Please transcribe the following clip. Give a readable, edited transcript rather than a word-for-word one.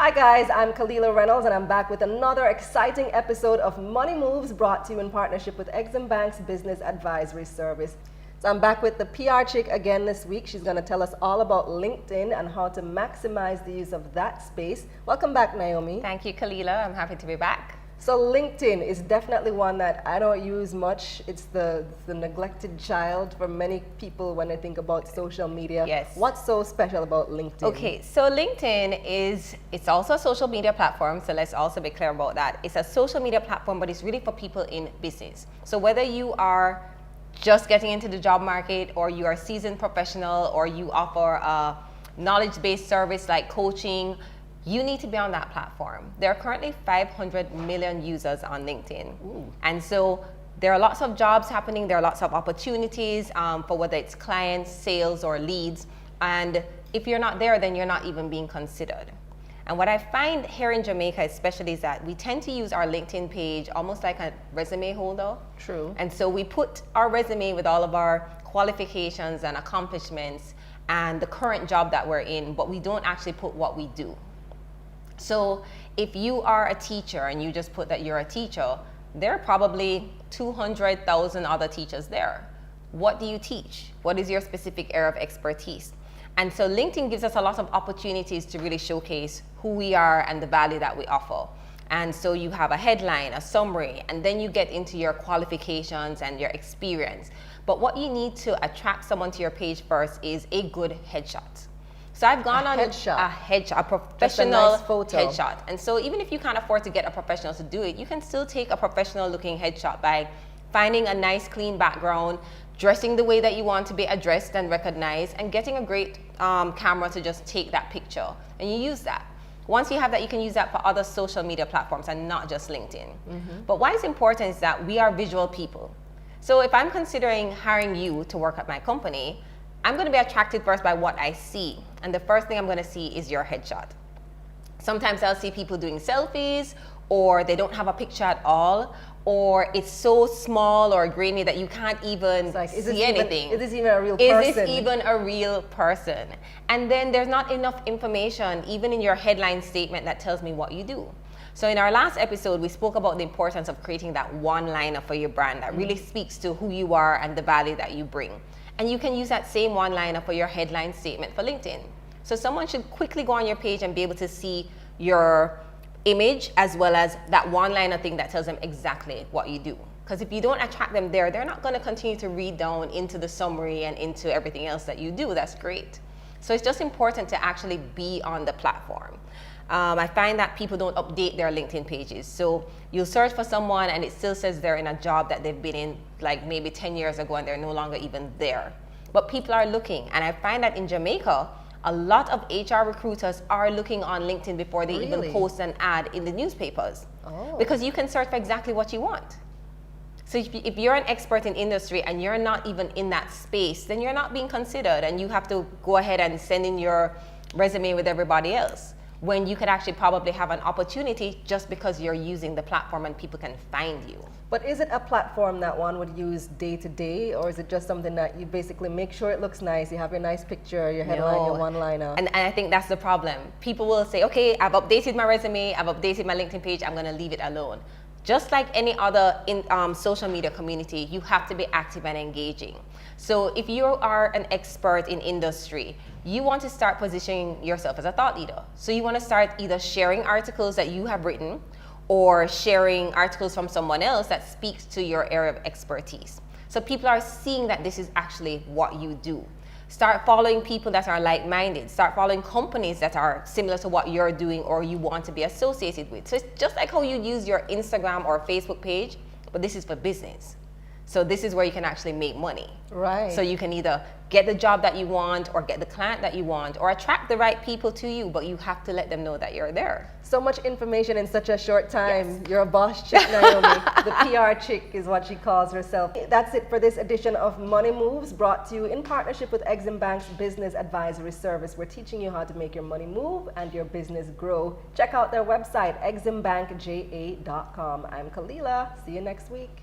Hi guys, I'm Kalila Reynolds and I'm back with another exciting episode of Money Moves brought to you in partnership with Exim Bank's Business Advisory Service. So I'm back with the PR chick again this week. She's going to tell us all about LinkedIn and how to maximize the use of that space. Welcome back, Naomi. Thank you, Kalila. I'm happy to be back. So LinkedIn is definitely one that I don't use much. It's the neglected child for many people when they think about social media. Yes. What's so special about LinkedIn? Okay, so LinkedIn it's also a social media platform, so let's also be clear about that. It's a social media platform, but it's really for people in business. So whether you are just getting into the job market, or you are a seasoned professional, or you offer a knowledge-based service like coaching, you need to be on that platform. There are currently 500 million users on LinkedIn. Ooh. And so there are lots of jobs happening, there are lots of opportunities for whether it's clients, sales, or leads. And if you're not there, then you're not even being considered. And what I find here in Jamaica especially is that we tend to use our LinkedIn page almost like a resume holder. True. And so we put our resume with all of our qualifications and accomplishments and the current job that we're in, but we don't actually put what we do. So if you are a teacher and you just put that you're a teacher, there are probably 200,000 other teachers there. What do you teach? What is your specific area of expertise? And so LinkedIn gives us a lot of opportunities to really showcase who we are and the value that we offer. And so you have a headline, a summary, and then you get into your qualifications and your experience. But what you need to attract someone to your page first is a good headshot. So I've gone on a headshot, a professional nice photo. headshot. And so even if you can't afford to get a professional to do it, you can still take a professional looking headshot by finding a nice clean background, dressing the way that you want to be addressed and recognized, and getting a great camera to just take that picture. And you use that. Once you have that, you can use that for other social media platforms and not just LinkedIn. Mm-hmm. But why it's important is that we are visual people. So if I'm considering hiring you to work at my company, I'm going to be attracted first by what I see. And the first thing I'm going to see is your headshot. Sometimes I'll see people doing selfies, or they don't have a picture at all, or it's so small or grainy that you can't even see anything. Is this even a real person? Is this even a real person? And then there's not enough information, even in your headline statement, that tells me what you do. So in our last episode, we spoke about the importance of creating that one-liner for your brand that really speaks to who you are and the value that you bring. And you can use that same one-liner for your headline statement for LinkedIn. So someone should quickly go on your page and be able to see your image as well as that one-liner thing that tells them exactly what you do. Because if you don't attract them there, they're not going to continue to read down into the summary and into everything else that you do. That's great. So it's just important to actually be on the platform. I find that people don't update their LinkedIn pages. So you'll search for someone and it still says they're in a job that they've been in like maybe 10 years ago and they're no longer even there. But people are looking. And I find that in Jamaica, a lot of HR recruiters are looking on LinkedIn before they even post an ad in the newspapers. Oh. Because you can search for exactly what you want. So if you're an expert in industry and you're not even in that space, then you're not being considered and you have to go ahead and send in your resume with everybody else, when you could actually probably have an opportunity just because you're using the platform and people can find you. But is it a platform that one would use day to day, or is it just something that you basically make sure it looks nice, you have your nice picture, your headline, your one-liner? And I think that's the problem. People will say, okay, I've updated my resume, I've updated my LinkedIn page, I'm going to leave it alone. Just like any other social media community, you have to be active and engaging. So if you are an expert in industry, you want to start positioning yourself as a thought leader. So you want to start either sharing articles that you have written or sharing articles from someone else that speaks to your area of expertise. So people are seeing that this is actually what you do. Start following people that are like-minded. Start following companies that are similar to what you're doing or you want to be associated with. So it's just like how you use your Instagram or Facebook page, but this is for business. So this is where you can actually make money. Right. So you can either get the job that you want or get the client that you want or attract the right people to you, but you have to let them know that you're there. So much information in such a short time. Yes. You're a boss chick, Naomi. The PR chick is what she calls herself. That's it for this edition of Money Moves, brought to you in partnership with Exim Bank's Business Advisory Service. We're teaching you how to make your money move and your business grow. Check out their website, eximbankja.com. I'm Kalila. See you next week.